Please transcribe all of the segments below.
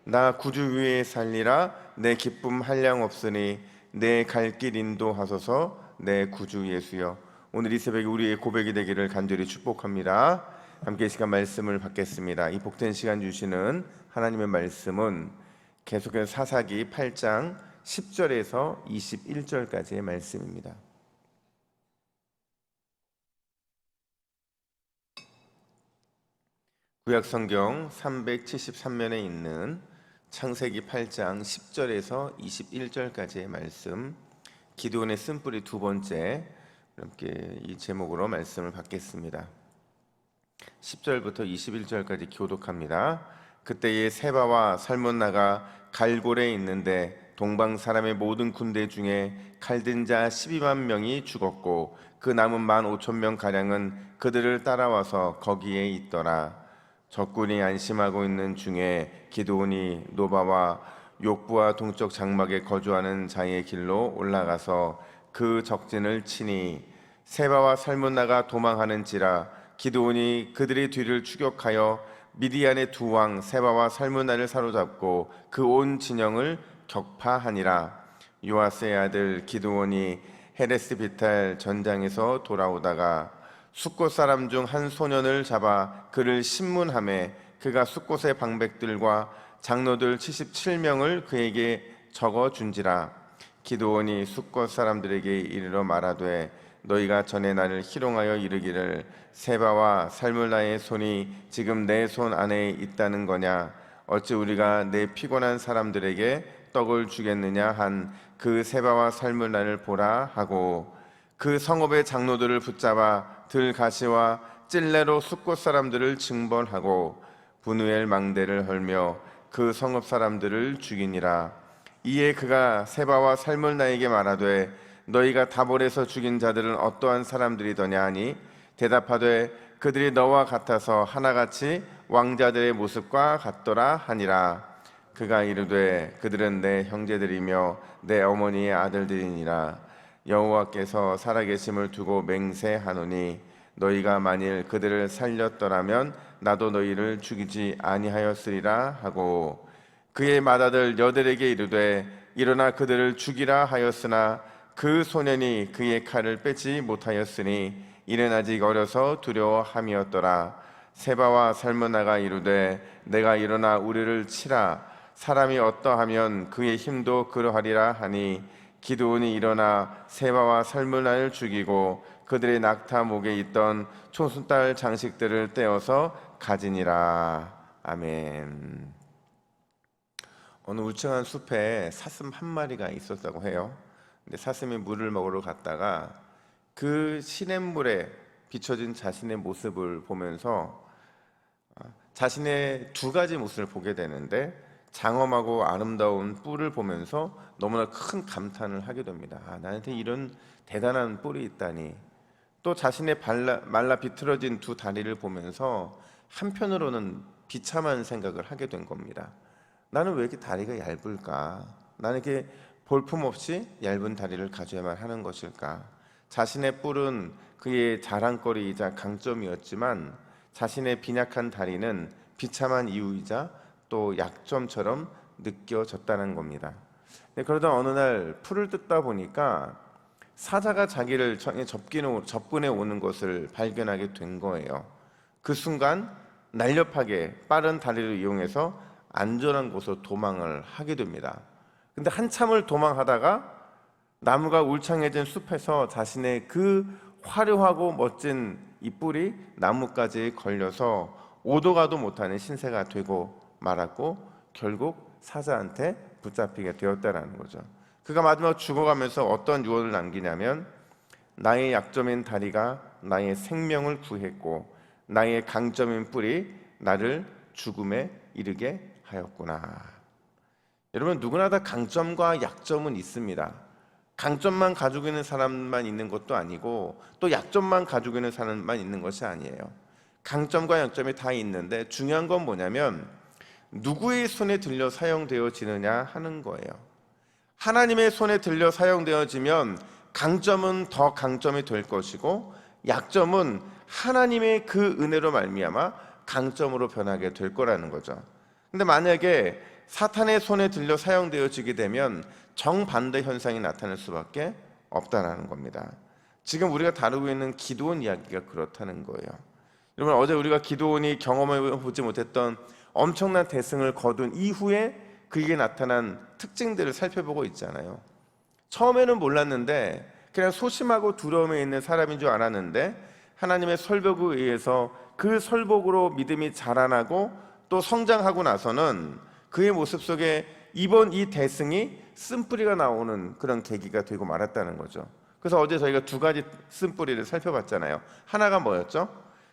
나 구주 위에 살리라. 내 기쁨 한량 없으니 내 갈 길 인도하소서. 내 구주 예수여. 오늘 이 새벽에 우리의 고백이 되기를 간절히 축복합니다. 함께 이 시간 말씀을 받겠습니다. 이 복된 시간 주시는 하나님의 말씀은 계속해서 사사기 8장 10절에서 21절까지의 말씀입니다. 구약성경 373면에 있는 창세기 8장 10절에서 21절까지의 말씀, 기드온의 쓴뿌리 두 번째, 함께 이 제목으로 말씀을 받겠습니다. 10절부터 21절까지 교독합니다. 그때에 세바와 살문나가 갈골에 있는데 동방 사람의 모든 군대 중에 칼든 자 12만 명이 죽었고 그 남은 15,000명 가량은 그들을 따라와서 거기에 있더라. 적군이 안심하고 있는 중에 기드온이 노바와 욕부와 동쪽 장막에 거주하는 자의 길로 올라가서 그 적진을 치니 세바와 살문나가 도망하는지라. 기드온이 그들의 뒤를 추격하여 미디안의 두 왕 세바와 살문나를 사로잡고 그 온 진영을 격파하니라. 요아스의 아들 기드온이 헤레스 비탈 전장에서 돌아오다가 숫곳 사람 중 한 소년을 잡아 그를 신문하매 그가 숫곳의 방백들과 장로들 77명을 그에게 적어준지라. 기드온이 숫곳 사람들에게 이르러 말하되 너희가 전에 나를 희롱하여 이르기를 세바와 살문나의 손이 지금 내 손 안에 있다는 거냐. 어찌 우리가 내 피곤한 사람들에게 떡을 주겠느냐 한 그 세바와 살문나를 보라 하고 그 성읍의 장로들을 붙잡아 들가시와 찔레로 숫곳 사람들을 징벌하고 분우엘 망대를 헐며 그 성읍 사람들을 죽이니라. 이에 그가 세바와 살문나에게 말하되 너희가 다볼에서 죽인 자들은 어떠한 사람들이더냐 하니 대답하되 그들이 너와 같아서 하나같이 왕자들의 모습과 같더라 하니라. 그가 이르되 그들은 내 형제들이며 내 어머니의 아들들이니라. 여호와께서 살아계심을 두고 맹세하노니 너희가 만일 그들을 살렸더라면 나도 너희를 죽이지 아니하였으리라 하고 그의 맏아들 여델에게 이르되 일어나 그들을 죽이라 하였으나 그 소년이 그의 칼을 빼지 못하였으니 이는 아직 어려서 두려워함이었더라. 세바와 살문나가 이르되 내가 일어나 우리를 치라. 사람이 어떠하면 그의 힘도 그러하리라 하니 기드온이 일어나 세바와 살문나를 죽이고 그들의 낙타 목에 있던 초승달 장식들을 떼어서 가지니라. 아멘. 어느 울창한 숲에 사슴 한 마리가 있었다고 해요. 근데 사슴이 물을 먹으러 갔다가 그 시냇물에 비춰진 자신의 모습을 보면서 자신의 두 가지 모습을 보게 되는데 장엄하고 아름다운 뿔을 보면서 너무나 큰 감탄을 하게 됩니다. 나한테 이런 대단한 뿔이 있다니. 또 자신의 말라 비틀어진 두 다리를 보면서 한편으로는 비참한 생각을 하게 된 겁니다. 나는 왜 이렇게 다리가 얇을까? 나는 이렇게 볼품없이 얇은 다리를 가져야만 하는 것일까? 자신의 뿔은 그의 자랑거리이자 강점이었지만 자신의 빈약한 다리는 비참한 이유이자 또 약점처럼 느껴졌다는 겁니다. 그러다 어느 날 풀을 뜯다 보니까 사자가 자기를 접근해 오는 것을 발견하게 된 거예요. 그 순간 날렵하게 빠른 다리를 이용해서 안전한 곳으로 도망을 하게 됩니다. 근데 한참을 도망하다가 나무가 울창해진 숲에서 자신의 그 화려하고 멋진 이 뿔이 나무까지 걸려서 오도 가도 못하는 신세가 되고 말았고 결국 사자한테 붙잡히게 되었다라는 거죠. 그가 마지막 죽어가면서 어떤 유언을 남기냐면 나의 약점인 다리가 나의 생명을 구했고 나의 강점인 뿔이 나를 죽음에 이르게 하였구나. 여러분, 누구나 다 강점과 약점은 있습니다. 강점만 가지고 있는 사람만 있는 것도 아니고 또 약점만 가지고 있는 사람만 있는 것이 아니에요. 강점과 약점이 다 있는데 중요한 건 뭐냐면 누구의 손에 들려 사용되어지느냐 하는 거예요. 하나님의 손에 들려 사용되어지면 강점은 더 강점이 될 것이고 약점은 하나님의 그 은혜로 말미암아 강점으로 변하게 될 거라는 거죠. 근데 만약에 사탄의 손에 들려 사용되어지게 되면 정반대 현상이 나타날 수밖에 없다는 겁니다. 지금 우리가 다루고 있는 기드온 이야기가 그렇다는 거예요. 여러분, 어제 우리가 기드온이 경험해 보지 못했던 엄청난 대승을 거둔 이후에 그에게 나타난 특징들을 살펴보고 있잖아요. 처음에는 몰랐는데 그냥 소심하고 두려움에 있는 사람인 줄 알았는데 하나님의 설복에 의해서 그 설복으로 믿음이 자라나고 또 성장하고 나서는 그의 모습 속에 이번 이 대승이 쓴뿌리가 나오는 그런 계기가 되고 말았다는 거죠. 그래서 어제 저희가 두 가지 쓴뿌리를 살펴봤잖아요. 하나가 뭐였죠?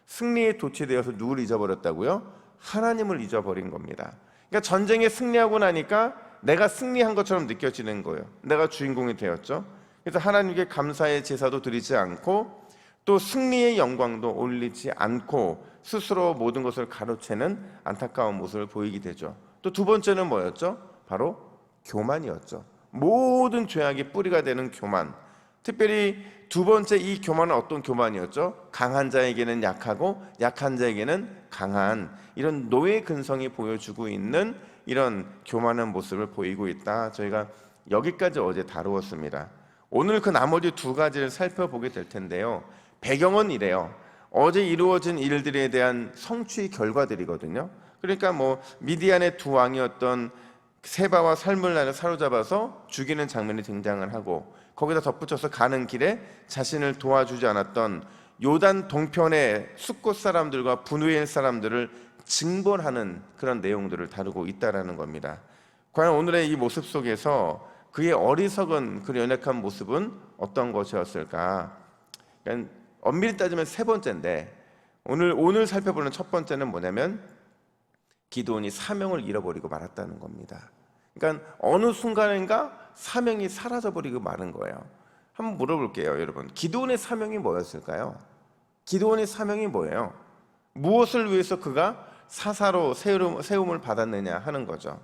승리에 도취되어서 누굴 잊어버렸다고요? 하나님을 잊어버린 겁니다. 그러니까 전쟁에 승리하고 나니까 내가 승리한 것처럼 느껴지는 거예요. 내가 주인공이 되었죠. 그래서 하나님께 감사의 제사도 드리지 않고 또 승리의 영광도 올리지 않고 스스로 모든 것을 가로채는 안타까운 모습을 보이게 되죠. 또 두 번째는 뭐였죠? 바로 교만이었죠. 모든 죄악의 뿌리가 되는 교만. 특별히 두 번째 이 교만은 어떤 교만이었죠? 강한 자에게는 약하고 약한 자에게는 강한, 이런 노예 근성이 보여주고 있는 이런 교만한 모습을 보이고 있다. 저희가 여기까지 어제 다루었습니다. 오늘 그 나머지 두 가지를 살펴보게 될 텐데요. 배경은 이래요. 어제 이루어진 일들에 대한 성취 결과들이거든요. 그러니까 미디안의 두 왕이었던 세바와 살물나를 사로잡아서 죽이는 장면이 등장을 하고, 거기다 덧붙여서 가는 길에 자신을 도와주지 않았던 요단 동편의 숫곳 사람들과 분우엘 사람들을 징벌하는 그런 내용들을 다루고 있다라는 겁니다. 과연 오늘의 이 모습 속에서 그의 어리석은 그 연약한 모습은 어떤 것이었을까? 그러니까 엄밀히 따지면 세 번째인데 오늘 살펴보는 첫 번째는 뭐냐면 기드온이 사명을 잃어버리고 말았다는 겁니다. 그러니까 어느 순간인가 사명이 사라져버리고 마는 거예요. 한번 물어볼게요, 여러분. 기드온의 사명이 뭐였을까요? 기드온의 사명이 뭐예요? 무엇을 위해서 그가 사사로 세움을 받았느냐 하는 거죠.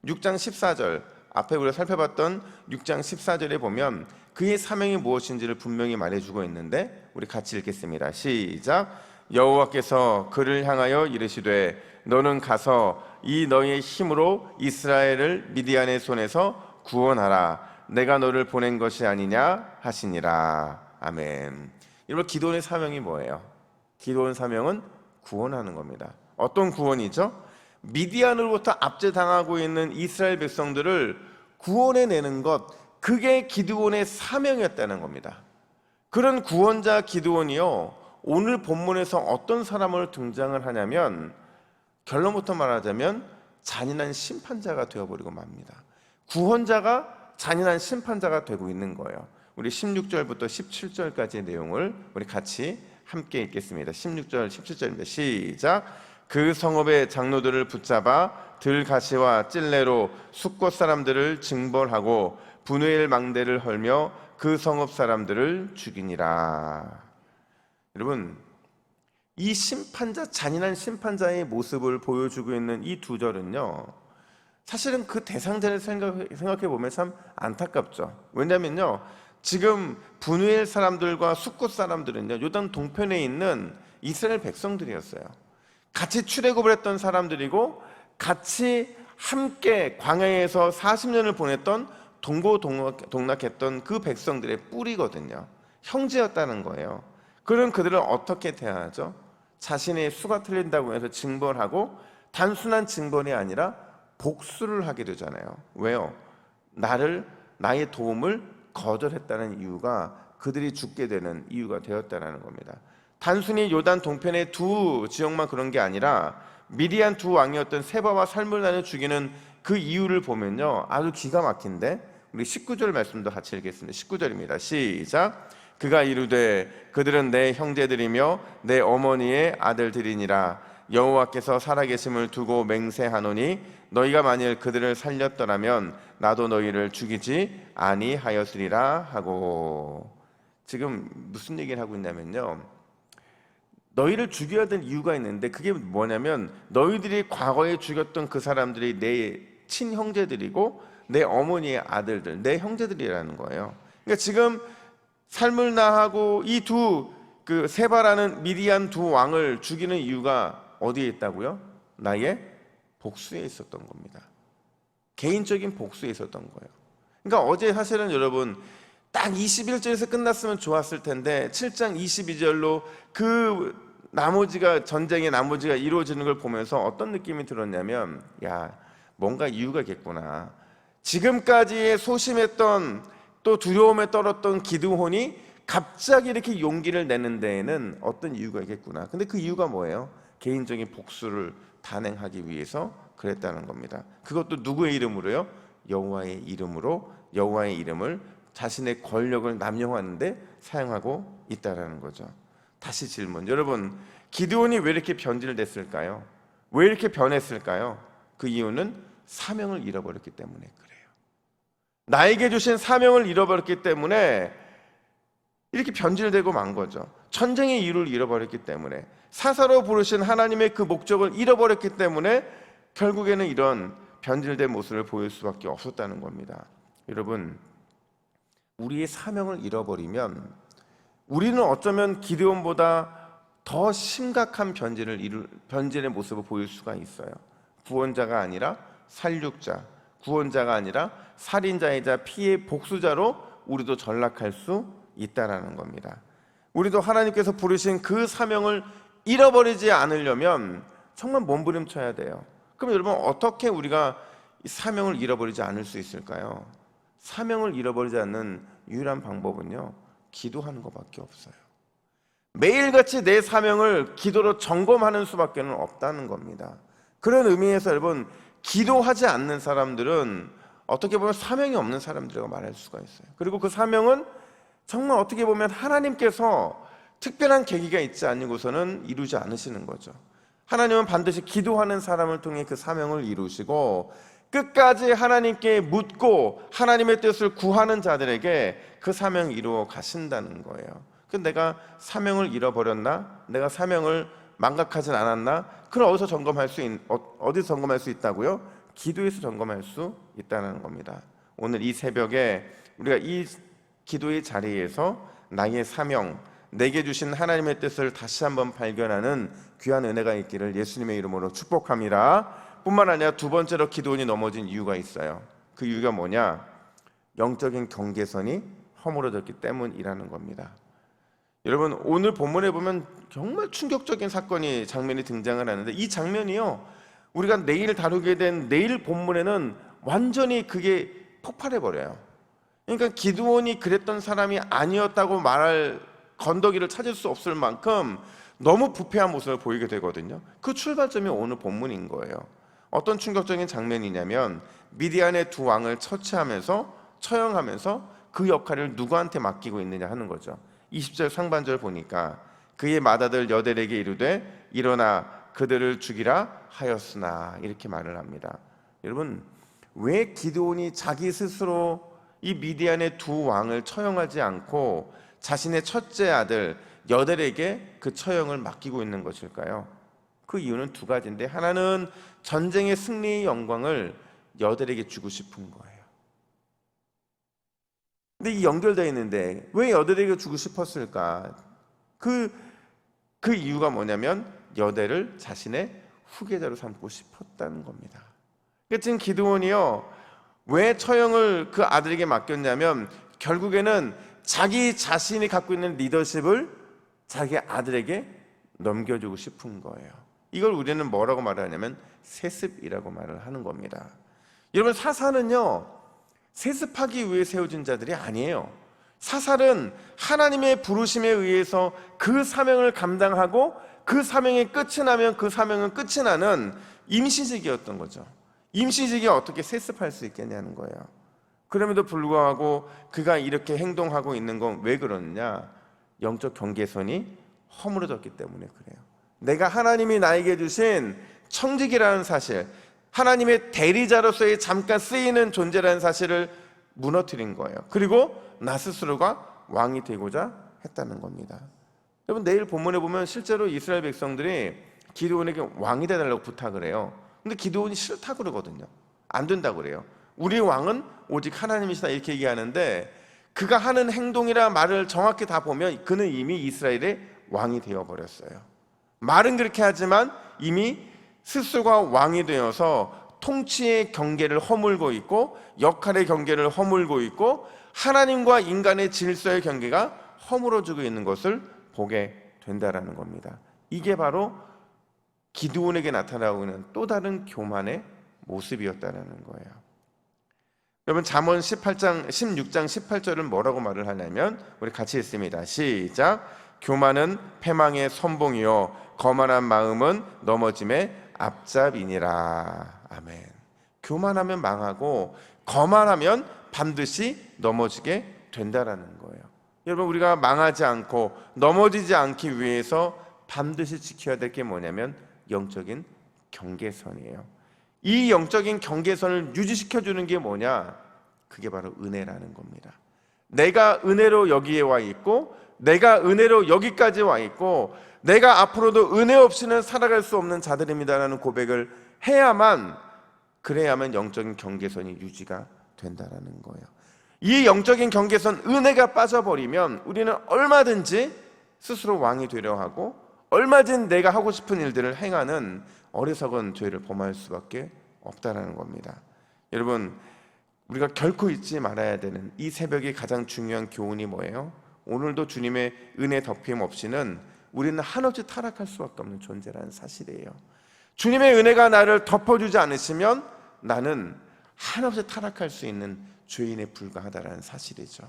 6장 14절, 앞에 우리가 살펴봤던 6장 14절에 보면 그의 사명이 무엇인지를 분명히 말해주고 있는데 우리 같이 읽겠습니다. 시작. 여호와께서 그를 향하여 이르시되 너는 가서 이 너희의 힘으로 이스라엘을 미디안의 손에서 구원하라. 내가 너를 보낸 것이 아니냐 하시니라. 아멘. 여러분, 기도원의 사명이 뭐예요? 기도원 사명은 구원하는 겁니다. 어떤 구원이죠? 미디안으로부터 압제당하고 있는 이스라엘 백성들을 구원해내는 것, 그게 기드온의 사명이었다는 겁니다. 그런 구원자 기드온이요, 오늘 본문에서 어떤 사람을 등장을 하냐면 결론부터 말하자면 잔인한 심판자가 되어버리고 맙니다. 구원자가 잔인한 심판자가 되고 있는 거예요. 우리 16절부터 17절까지의 내용을 우리 같이 함께 읽겠습니다. 16절, 17절입니다. 시작. 그 성읍의 장로들을 붙잡아 들가시와 찔레로 숫곳 사람들을 징벌하고 분우엘 망대를 헐며 그 성읍 사람들을 죽이니라. 여러분, 이 심판자, 잔인한 심판자의 모습을 보여주고 있는 이 두 절은요, 사실은 그 대상자를 생각해 보면 참 안타깝죠. 왜냐면요, 지금 분우엘 사람들과 숫곳 사람들은요, 요단 동편에 있는 이스라엘 백성들이었어요. 같이 출애굽을 했던 사람들이고 같이 함께 광야에서 40년을 보냈던 동고동락했던 그 백성들의 뿌리거든요. 형제였다는 거예요. 그런 그들을 어떻게 대하죠? 자신의 수가 틀린다고 해서 징벌하고 단순한 징벌이 아니라 복수를 하게 되잖아요. 왜요? 나의 도움을 거절했다는 이유가 그들이 죽게 되는 이유가 되었다는 겁니다. 단순히 요단 동편의 두 지역만 그런 게 아니라 미디안 두 왕이었던 세바와 살물나를 죽이는 그 이유를 보면요, 아주 기가 막힌데 우리 19절 말씀도 같이 읽겠습니다. 19절입니다. 시작. 그가 이르되 그들은 내 형제들이며 내 어머니의 아들들이니라. 여호와께서 살아계심을 두고 맹세하노니 너희가 만일 그들을 살렸더라면 나도 너희를 죽이지 아니하였으리라 하고. 지금 무슨 얘기를 하고 있냐면요, 너희를 죽여야 될 이유가 있는데 그게 뭐냐면 너희들이 과거에 죽였던 그 사람들이 내 친형제들이고 내 어머니의 아들들, 내 형제들이라는 거예요. 그러니까 지금 살물나하고 이 그 세바라는 미디안 두 왕을 죽이는 이유가 어디에 있다고요? 나의 복수에 있었던 겁니다. 개인적인 복수에 있었던 거예요. 그러니까 어제 사실은 여러분 딱 21절에서 끝났으면 좋았을 텐데 7장 22절로 그 나머지가 전쟁의 나머지가 이루어지는 걸 보면서 어떤 느낌이 들었냐면, 야, 뭔가 이유가 있겠구나. 지금까지의 소심했던 또 두려움에 떨었던 기드온이 갑자기 이렇게 용기를 내는 데에는 어떤 이유가 있겠구나. 근데 그 이유가 뭐예요? 개인적인 복수를 단행하기 위해서 그랬다는 겁니다. 그것도 누구의 이름으로요? 여호와의 이름으로, 여호와의 이름을 자신의 권력을 남용하는데 사용하고 있다는 거죠. 다시 질문, 여러분, 기드온이 왜 이렇게 변질됐을까요? 왜 이렇게 변했을까요? 그 이유는 사명을 잃어버렸기 때문에 그래요. 나에게 주신 사명을 잃어버렸기 때문에 이렇게 변질되고 만 거죠. 전쟁의 이유를 잃어버렸기 때문에, 사사로 부르신 하나님의 그 목적을 잃어버렸기 때문에 결국에는 이런 변질된 모습을 보일 수밖에 없었다는 겁니다. 여러분, 우리의 사명을 잃어버리면 우리는 어쩌면 기드온보다 더 심각한 변질의 모습을 보일 수가 있어요. 구원자가 아니라 살육자, 구원자가 아니라 살인자이자 피해 복수자로 우리도 전락할 수 있다는 겁니다. 우리도 하나님께서 부르신 그 사명을 잃어버리지 않으려면 정말 몸부림쳐야 돼요. 그럼 여러분, 어떻게 우리가 이 사명을 잃어버리지 않을 수 있을까요? 사명을 잃어버리지 않는 유일한 방법은요, 기도하는 것밖에 없어요. 매일같이 내 사명을 기도로 점검하는 수밖에 없다는 겁니다. 그런 의미에서 여러분, 기도하지 않는 사람들은 어떻게 보면 사명이 없는 사람들이라고 말할 수가 있어요. 그리고 그 사명은 정말 어떻게 보면 하나님께서 특별한 계기가 있지 않고서는 이루지 않으시는 거죠. 하나님은 반드시 기도하는 사람을 통해 그 사명을 이루시고, 끝까지 하나님께 묻고 하나님의 뜻을 구하는 자들에게 그 사명을 이루어 가신다는 거예요. 내가 사명을 잃어버렸나? 내가 사명을 망각하진 않았나? 그럼 어디서 점검할 수 있다고요? 기도에서 점검할 수 있다는 겁니다. 오늘 이 새벽에 우리가 이 기도의 자리에서 나의 사명, 내게 주신 하나님의 뜻을 다시 한번 발견하는 귀한 은혜가 있기를 예수님의 이름으로 축복합니다. 뿐만 아니라 두 번째로 기드온이 넘어진 이유가 있어요. 그 이유가 뭐냐? 영적인 경계선이 허물어졌기 때문이라는 겁니다. 여러분, 오늘 본문에 보면 정말 충격적인 장면이 등장을 하는데, 이 장면이요, 우리가 내일 다루게 된 내일 본문에는 완전히 그게 폭발해버려요. 그러니까 기드온이 그랬던 사람이 아니었다고 말할 건더기를 찾을 수 없을 만큼 너무 부패한 모습을 보이게 되거든요. 그 출발점이 오늘 본문인 거예요. 어떤 충격적인 장면이냐면, 미디안의 두 왕을 처형하면서 그 역할을 누구한테 맡기고 있느냐 하는 거죠. 20절 상반절 보니까 그의 맏아들 여델에게 이르되 일어나 그들을 죽이라 하였으나, 이렇게 말을 합니다. 여러분, 왜 기드온이 자기 스스로 이 미디안의 두 왕을 처형하지 않고 자신의 첫째 아들 여델에게 그 처형을 맡기고 있는 것일까요? 그 이유는 두 가지인데, 하나는 전쟁의 승리의 영광을 여델에게 주고 싶은 거예요. 근데 이 연결되어 있는데 왜 여델에게 주고 싶었을까? 그 이유가 뭐냐면 여델을 자신의 후계자로 삼고 싶었다는 겁니다. 그러니까 지금 기드온이요, 왜 처형을 그 아들에게 맡겼냐면 결국에는 자기 자신이 갖고 있는 리더십을 자기 아들에게 넘겨주고 싶은 거예요. 이걸 우리는 뭐라고 말하냐면 세습이라고 말을 하는 겁니다. 여러분, 사사는요, 세습하기 위해 세워진 자들이 아니에요. 사살은 하나님의 부르심에 의해서 그 사명을 감당하고 그 사명이 끝이 나면 그 사명은 끝이 나는 임시직이었던 거죠. 임시직이 어떻게 세습할 수 있겠냐는 거예요. 그럼에도 불구하고 그가 이렇게 행동하고 있는 건 왜 그러느냐? 영적 경계선이 허물어졌기 때문에 그래요. 내가 하나님이 나에게 주신 청직이라는 사실, 하나님의 대리자로서의 잠깐 쓰이는 존재라는 사실을 무너뜨린 거예요. 그리고 나 스스로가 왕이 되고자 했다는 겁니다. 여러분, 내일 본문에 보면 실제로 이스라엘 백성들이 기드온에게 왕이 되달라고 부탁을 해요. 근데 기드온이 싫다 그러거든요. 안 된다고 그래요. 우리 왕은 오직 하나님이시다, 이렇게 얘기하는데 그가 하는 행동이나 말을 정확히 다 보면 그는 이미 이스라엘의 왕이 되어버렸어요. 말은 그렇게 하지만 이미 스스로가 왕이 되어서 통치의 경계를 허물고 있고 역할의 경계를 허물고 있고 하나님과 인간의 질서의 경계가 허물어지고 있는 것을 보게 된다라는 겁니다. 이게 바로 기드온에게 나타나고 있는 또 다른 교만의 모습이었다는 거예요. 여러분, 잠언 16장 18절은 뭐라고 말을 하냐면, 우리 같이 읽습니다. 시작. 교만은 패망의 선봉이요 거만한 마음은 넘어짐의 앞잡이니라. 아멘. 교만하면 망하고 거만하면 반드시 넘어지게 된다라는 거예요. 여러분, 우리가 망하지 않고 넘어지지 않기 위해서 반드시 지켜야 될 게 뭐냐면 영적인 경계선이에요. 이 영적인 경계선을 유지시켜주는 게 뭐냐? 그게 바로 은혜라는 겁니다. 내가 은혜로 여기에 와 있고, 내가 은혜로 여기까지 와 있고, 내가 앞으로도 은혜 없이는 살아갈 수 없는 자들입니다라는 고백을 해야만, 그래야만 영적인 경계선이 유지가 된다라는 거예요. 이 영적인 경계선, 은혜가 빠져버리면 우리는 얼마든지 스스로 왕이 되려 하고 얼마든지 내가 하고 싶은 일들을 행하는 어리석은 죄를 범할 수밖에 없다라는 겁니다. 여러분, 우리가 결코 잊지 말아야 되는 이 새벽의 가장 중요한 교훈이 뭐예요? 오늘도 주님의 은혜 덮임 없이는 우리는 한없이 타락할 수밖에 없는 존재라는 사실이에요. 주님의 은혜가 나를 덮어주지 않으시면 나는 한없이 타락할 수 있는 죄인에 불과하다는 사실이죠.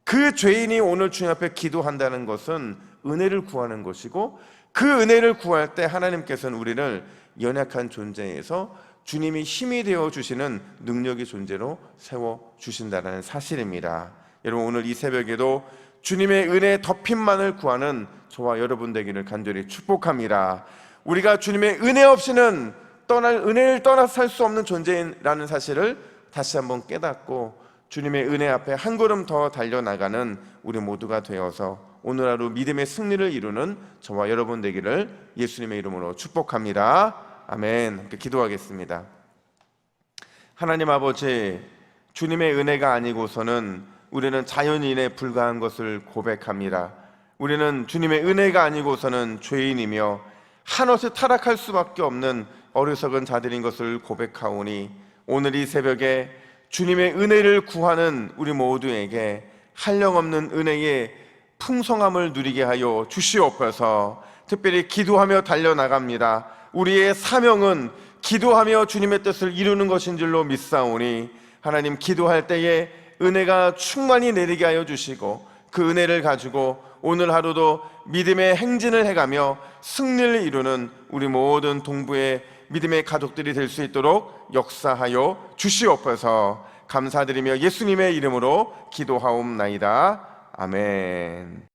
그 죄인이 오늘 주님 앞에 기도한다는 것은 은혜를 구하는 것이고, 그 은혜를 구할 때 하나님께서는 우리를 연약한 존재에서 주님이 힘이 되어 주시는 능력의 존재로 세워 주신다는 사실입니다. 여러분, 오늘 이 새벽에도 주님의 은혜 덮임만을 구하는 저와 여러분 되기를 간절히 축복합니다. 우리가 주님의 은혜 없이는 은혜를 떠나서 살 수 없는 존재라는 사실을 다시 한번 깨닫고 주님의 은혜 앞에 한 걸음 더 달려나가는 우리 모두가 되어서 오늘 하루 믿음의 승리를 이루는 저와 여러분 되기를 예수님의 이름으로 축복합니다. 아멘. 함께 기도하겠습니다. 하나님 아버지, 주님의 은혜가 아니고서는 우리는 자연인에 불과한 것을 고백합니다. 우리는 주님의 은혜가 아니고서는 죄인이며 한없이 타락할 수밖에 없는 어리석은 자들인 것을 고백하오니, 오늘 이 새벽에 주님의 은혜를 구하는 우리 모두에게 한량없는 은혜의 풍성함을 누리게 하여 주시옵소서. 특별히 기도하며 달려나갑니다. 우리의 사명은 기도하며 주님의 뜻을 이루는 것인 줄로 믿사오니, 하나님, 기도할 때에 은혜가 충만히 내리게 하여 주시고 그 은혜를 가지고 오늘 하루도 믿음의 행진을 해가며 승리를 이루는 우리 모든 동부의 믿음의 가족들이 될 수 있도록 역사하여 주시옵소서. 감사드리며 예수님의 이름으로 기도하옵나이다. 아멘.